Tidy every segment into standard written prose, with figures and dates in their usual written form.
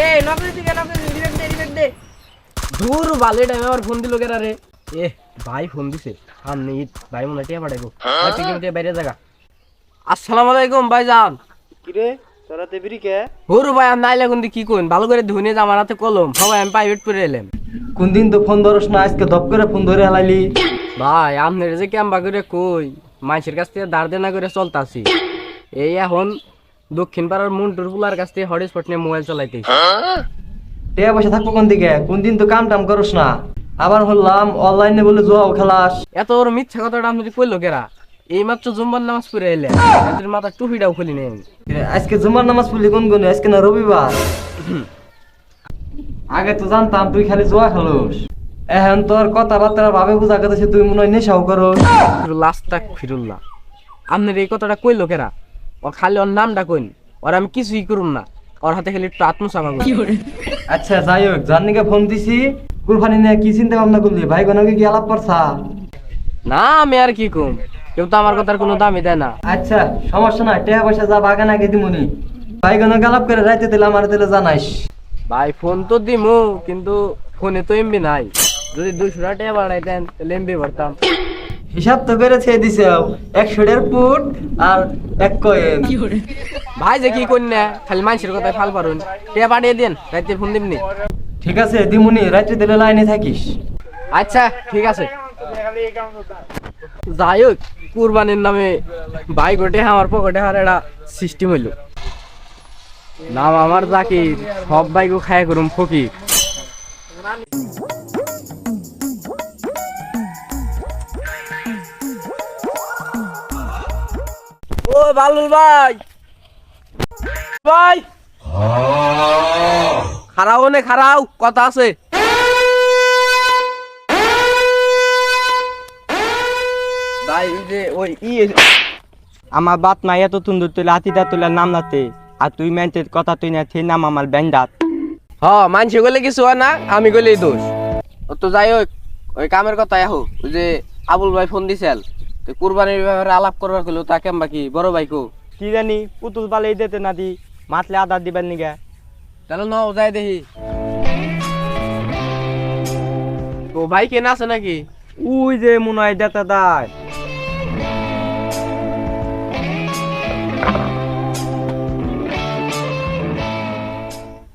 এই নকরি দিকে নকরি রিবেট দে দূর বালে টাইমে আবার ফোন দিল কেরা রে। এ ভাই ফোন দিছে সামনে ঈদ, ভাই মনে টিয়া পাঠাইবো। বাইরে জায়গা। আসসালামু আলাইকুম ভাইজান। কিরে তোরা তেবিরি কে? গরু ভাই আমি নাইলে কোন কি কোন ভালো করে ধুনে আমার হাতে কলম সবাই আমি প্রাইভেট করে এলাম। কোন দিন তো ফোন ধরস না, আজকে দপ করে ফোন ধরে হালাইলি। ভাই আপনার যে ক্যাম্বা করে কই মানুষের কাছ থেকে দাঁড় দেনা করে চলতাছি। এই এখন দক্ষিণ পাড়ার মন্টুর পুলার কাছ থেকে হটস্পট নিয়ে মোবাইল চালাইতেছি। টিয়া পয়সা থাকবো কোন দিকে? কোন দিন তো কাম টাম করস না, আবার হলাম অনলাইনে বলে জুয়াও খেলাস। এত বড় মিথ্যা কথাটা আপনি কইলো কেরা? এই মাত্র জুম্বার নামাজ পড়ে এলে এদের মাথা টুপিটাও খুলি নেই। আজকে জুমার নামাজ পড়লি কোন গুনে? আজকে না রবিবার। আগে তো জানতাম তুই খালি জুয়া খেলোস, এখন তোর কথাবার্তা ভাবে বুঝা গেছে তুই মনে হয় নেশাও করস। লাস্টাক ফিরুল্লাহ আপনার এই কথাটা কইলো কেরা? ওর খালি ওর নামটা কইন, ওর আমি কিছুই করুম না, ওর হাতে খালি একটু আত্মসামা করি। আচ্ছা যাই হোক, যার নিকে ফোন দিছি কুরবানি নিয়ে কি চিন্তা ভাবনা করলি? ভাই গনকে কি আলাপ করছা? না আমি আর কি কম, কেউ তো আমার কথার কোনো দামই দেয় না। আচ্ছা সমস্যা নাই, টাকা পয়সা যা বাগান আগে দিমুনি। ভাই গনকে আলাপ করে রাইতে দিলে আমার দিলে জানাইস। ভাই ফোন তো দিমু কিন্তু ফোনে তো এমবি নাই, যদি 200 টাকা বাড়াইতেন তাহলে এমবি ভরতাম। হিসাব তো করে ছেড়ে দিছে 100 ফুট আর 1 কয়েন। ভাই যে কি করি না খালি মানুষের কথায় ফাল পারুন, টাকা পাঠিয়ে দেন রাইতে ফোন দিমনি। ঠিক আছে দিমুনি, রাইতে দিলে লাইনে থাকিস। আচ্ছা ঠিক আছে। যাই হোক কুরবানির নামে ভাই গোটে আমার পকেটে হার একটা সিস্টেম হইল। নাম আমার জাকির, সব বাইকও খায় করুম ফকির। ও বালুল ভাই, ভাই খারাও নে খারাও, কথা আছে। ভাই ওই যে ওই আমার বাত নাই এত তুন্দুর তুলে হাতিটা তুলে নাম নাতে, আর তুই মেন্টের কথা তুই না নাম আমার ব্যান্ডাত। হ মানসি গলে কিছু হয় না, আমি গলেই দোষ। ও তো যাই হোক ওই কামের কথা আহো, ওই যে আবুল ভাই ফোন দিছিল তো কুরবানির ব্যাপারে আলাপ করবার কইলো, তা কেমবা কি বড় ভাই কো কি জানি পুতুল পালে দিতে না দি মাতলে আদার দিবেন নিগে। তাহলে ন যাই দেখি তো ভাই কেনা আছে নাকি? ওই যে মনে হয় দেতা দায়।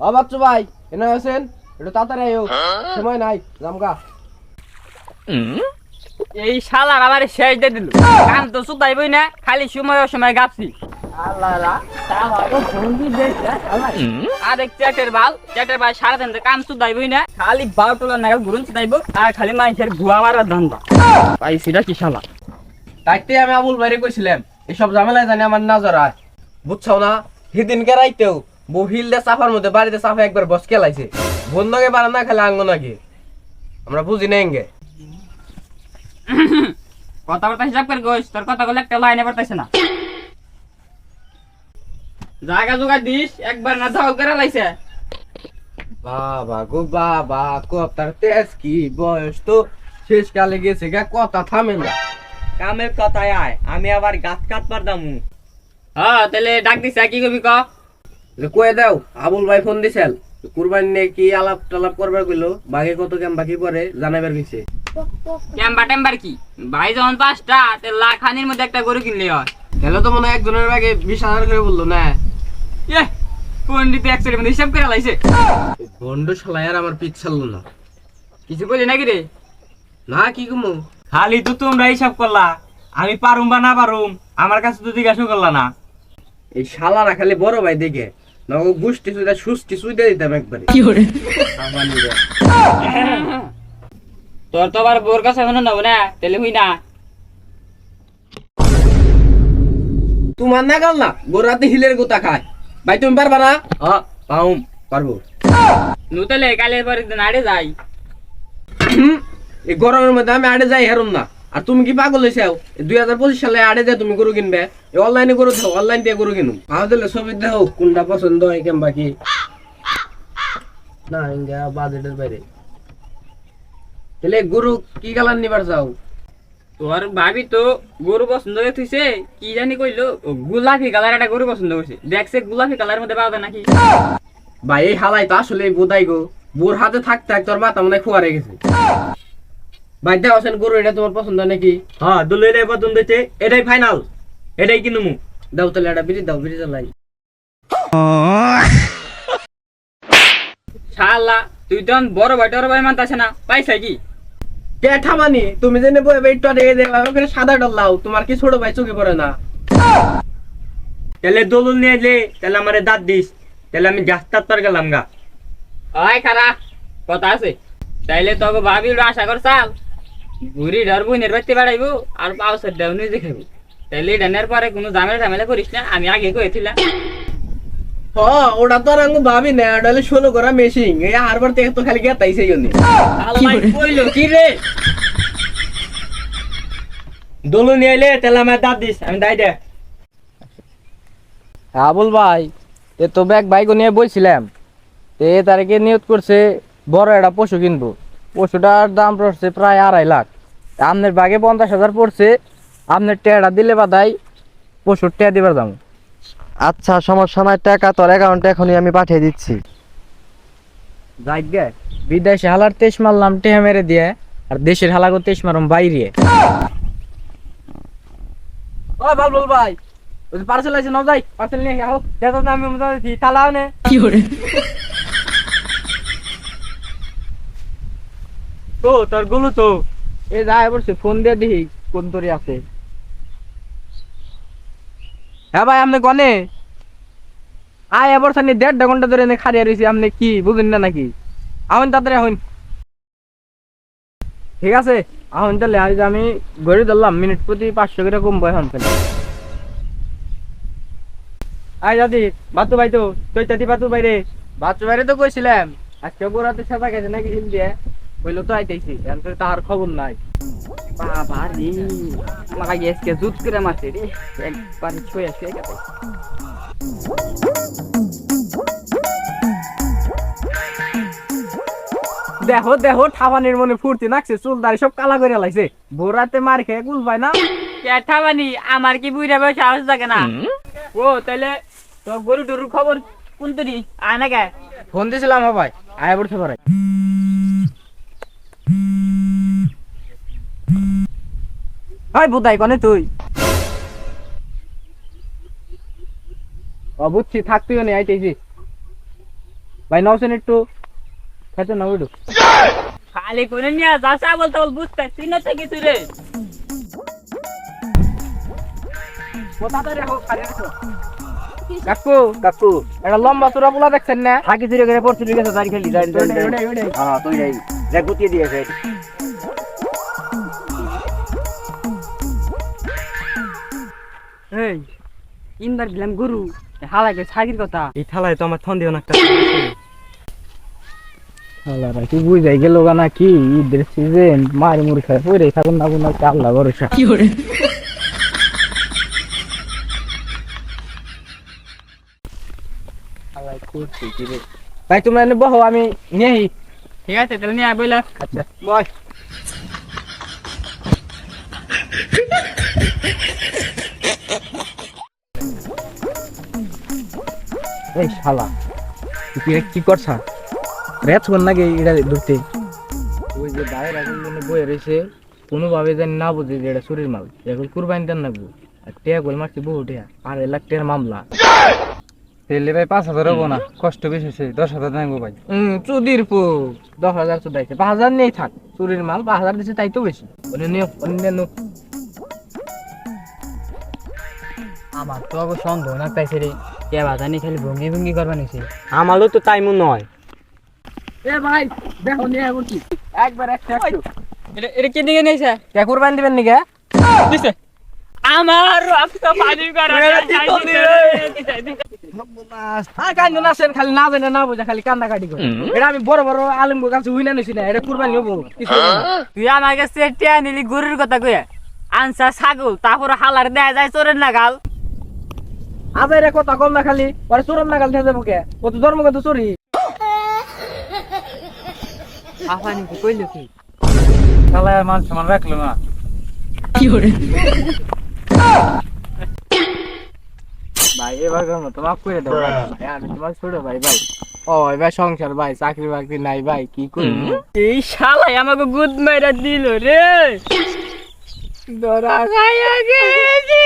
ও বাচ্চু ভাই কেনা আছেন? একটু তাড়াতাড়ি আইও, সময় নাই জামগা। এই শালার আবার শেষ দিয়ে দিল, কান তো সুতাইবই না, খালি সময় গাপছি। আরেক চ্যাটের বাল সারাদিন কাম সুদাইবই না, খালি বাউ টোলা নাগাল ঘুরুন সুদাইব আর খালি মানুষের ভুয়া মারার ধান্দা। ভাই সেটা কি শালা? তাইতে আমি আবুল ভাইরে কইছিলাম এসব ঝামেলায় জানি আমার না জড়ায়, বুঝছো না? সেদিনকে রাইতেও বহিল দে সাফার মধ্যে বাড়িতে সাফা একবার বস কেলাইছে, বন্ধকে পারে না খালি আঙ্গ নাকি আমরা বুঝি না এঙ্গে। কথাবার্তা হিসাব করে কইস, তোর কথা বলে একটা লাইনে পারতেছে না। জায়গা জোগাড় দিস, একবার না ধাও করে লাইছে। বাবা গো বাবা, কথার তেজ কি, বয়স তো শেষকালে গেছে গা, কথা থামে না। কামের কথায় আয়, আমি আবার গাছ কাটবার দামু। হ্যাঁ তাহলে ডাক দিছে, কি করবি ক? কয়ে দাও আবুল ভাই ফোন দিছিল কুরবানি নিয়ে কি আলাপ টালাপ করবার কইলো, বাকি কত কেম বাকি পরে জানাবার গেছে। ক্যাম্বা টেম্বার কি ভাই, যখন 5টা তে লাখানির মধ্যে একটা গরু কিনলে হয়। তাহলে তো মনে হয় একজনের আগে 20,000 করে বললো না? এ পন্ডিত একশোর মধ্যে হিসাব করে লাইছে। বন্ড শালাই আর আমার পিছ ছাড়লো না। কিছু বলি নাকি রে? না কি কমু, খালি তো তোমরা হিসাব করলা, আমি পারুম বা না পারুম আমার কাছে তো জিজ্ঞাসা করলা না। এই শালারা খালি বড় ভাই দেখে নগো গুষ্টি সুইটা সুষ্টি সুইটা দিতাম একবারে। তোর তো আবার বোর কাছে মনে নেবো না, তাহলে হই না। তোমার না গেল না গোরাতে হিলের গোতা খায় ভাই, তুমি পারবা না? হ্যাঁ পাউম পারবো। নুতালে কালের পরে নাড়ে যাই। এই গরমের মধ্যে আমি আড়ে যাই হেরুম না, আর তুমি কি পাগল হয়েছাও? 2025 সালে আড়ে যায় তুমি গরু কিনবে, অনলাইনে গরু দাও, অনলাইন দিয়ে গরু কিনুম। আমাদের ছবি দেখো কোনটা পছন্দ হয় কেমবা কি না, ইন্ডিয়া বাজেটের বাইরে। তাহলে গরু কি কালার নিবার যাও? তোর ভাবি তো গরু পছন্দ করতেছে, কি জানি কইলো গোলাপি কালার একটা গরু পছন্দ করছে, দেখছে গোলাপি কালার মধ্যে পাওয়া যায় নাকি। ভাই এই হালাই তো আসলে বোধাই গো, বোর হাতে থাকতে তোর মাথা মনে হয় ফুয়ারে গেছে। ভাই দেখো গরু এটা তোমার পছন্দ নাকি? হ্যাঁ দুলু এটাই পছন্দ হয়েছে, এটাই ফাইনাল, এটাই কিনুমু। দাও তাহলে এটা বিড়ি দাও, বিড়ি জ্বালাই। শালা তুই তো বড় ভাই টর ভাই মানতাছে না, পাইছা কি? কে ঠামানি তুমি জেনে বই বেটটা দিয়ে দেবা, ওখানে সাদা ডলাও, তোমার কি ছোট ভাই চোখে পড়ে না? তাহলে দোলন নিয়ে এলে তাহলে আমারে দাঁত দিস, তাহলে আমি গাছটার পর গেলাম গা। ওই খারা কথা আছে, তাইলে তোকে ভাবির আশা কর চাল ঘুরি ধরবো নির্বাচতে বাড়াইবো আর পাউসের দেও নিজে খাইবো। তাইলে ডানের পরে কোনো ঝামেলা ঝামেলা করিস না, আমি আগে কইছিলাম। ওটা তো আর আমি ভাবি না, ওটা হলে ষোলো করা মেশিন, এই হারবার থেকে তো খালি গেতাইছে জন্য। আল্লাহ কইলো কি রে? দোলন নিয়ে এলে তাহলে আমার দাঁত দিস, আমি দাই দে। আবুল ভাই এ তো ব্যাগ বাইক নিয়ে বলছিলাম, এ তারিখে নিয়ত করছে বড় একটা পশু কিনবো। পশুটার দাম পড়ছে প্রায় 2.5 লাখ। আপনার বাগে 50,000 পড়ছে, আপনার টেয়াটা দিলে বাদাই পশুর টেয়া দিবার দাম। আচ্ছা সমস্যা নাই, টাকা তোর অ্যাকাউন্টে এখনই আমি পাঠিয়ে দিচ্ছি। যাই গে বিদেশে হালার 23 মারলাম টেহা মেরে দিয়ে, আর দেশের হালাগো 23 মারম বাইরে। ও বাবুল ভাই ওই পার্সেল আছে নাও, যাই পার্সেল নিয়ে আও। দেখো না আমি মোটামুটি তালাও নে কি করে। ও তোর গুলো তো এ যায় বলছে, ফোন দিয়ে দেখি কোন তোরে আছে। হ্যাঁ ভাই আপনি কনে আয় এবার সানি 1.5 ঘন্টা ধরে খাড়িয়ে রয়েছি, আপনি কি বুঝেন না নাকি? আহন তাড়াতাড়ি আহন। ঠিক আছে আহন তাহলে, আজ আমি গড়ি ধরলাম মিনিট প্রতি 500 করে কমবো এখন তাহলে। আয় দাদি বাতু ভাই তো চৈতাতি বাতু বাইরে, বাতু বাইরে তো কইছিলাম আজকে গোরাতে সাদা গেছে নাকি হিল দিয়ে কইলো তো আইতেছি, এখন তো তার খবর নাই। বাবা রে আমাকে আজকে জুত করে মারছে রে, একবার ছুঁয়ে ছুঁয়ে গেছে। দেখো দেখো ঠাবানির মনে ফুর্তি নাকছে, চুল দাড়ি সব কালা করে লাইছে, বোরাতে মার খেয়ে কুল পায় না। ক্যাঠা বানি আমার কি বুইরা বয়স সাহস থাকে না? ও তাইলে তোর গরু টরুর খবর কোন তুই আয় না কে? ফোন দিছিলাম হ্যাঁ ভাই, আয় পড়তে পারে। হাই বুদাই কনে তুই? ও বুঝছি, থাক তুইও নেই, আইতেছি ভাই। নওছেন একটু খেতে না উঠু। খালি কোনে নিয়ে যাসা বলতে বল বুঝতে তুই না থেকে তুই রে। কাকু কাকু এটা লম্বা চূড়া পোলা দেখছেন না? থাকি চুরি করে পড়ছি গেছে দাঁড়ি খেলি হ্যাঁ তুই যাই দেখ গুতিয়ে দিয়েছে। এই ইনবার দিলাম গরু হালাকে ছাগির কথা। এই থালায় তো আমার থন দিও না একটা। আল্লাহ কি বুঝাই গেল না কি ঈদের সিজন মারি মুড়ি খায় পরে থাকুন না কোন আল্লাহ ভরসা। কি করে ভাই তোমরা এনে বহো, আমি নিয়ে আহি। ঠিক আছে তাহলে নিয়ে আয় বইলা। আচ্ছা বয়। এই শালা তুই কি করছা? রেছ কোন নাকি এটা ধরতে? ওই যে বাইরে এখন বয়ে রয়েছে, কোনোভাবে জানি না বুঝে যে এটা চুরির মাল, এখন কুরবানি দেন নাকবো। আর টেয়া করে মারছি বহু টেয়া, 2.5 লাখ টাকার মামলা। তেলে ভাই 5,000 হবো না, কষ্ট বেশি হয়েছে, 10,000 নেবো ভাই। চুদির পো 10,000 চুদাইছে, 5,000 নেই থাক, চুরির মাল 5,000 দিচ্ছে তাই তো বেশি। অন্যান্য আমার তো অবশ্য সন্দেহ না পাইছে রে, কে বাজানি খালি ভঙ্গি ভঙ্গি করবা নিছে। আমারও তো তাই মনে হয়। এ ভাই দেখো নিয়ে বলছি একবার 100 এটা কি দিকে নিছে? কে কুরবানি দিবেন নি কে দিছে আমার রক্ত পানি করা আর কান্দো না সেন, খালি না জানে না বুঝা খালি কান্দা কাটি করে। এটা আমি বড় বড় আলেম গো কাছে হইনা নিছি না, এটা কুরবানি হবো কিছু হবো না। তুই আমার কাছে টিয়া নিলি গরুর কথা কইয়া আনসা ছাগল, তারপর হালার দেয়া যায় চোরের নাগাল। আবার এ কথা কম না, খালি পরে চোরের নাগাল থেকে যাবো কে? কত ধর্মগত চোরি। আফানি কইলো কি শালা আর মান সম্মান রাখলো না। ভাই এবার তোমাকে করে দেবো, আমি তোমার ছোট ভাই ভাই ও এবার সংসার ভাই, চাকরি বাকরি নাই ভাই, কি করবো? এই শালাই আমাকে গুদ মাইরা দিল রে। ধরা খাইয়া গেছি।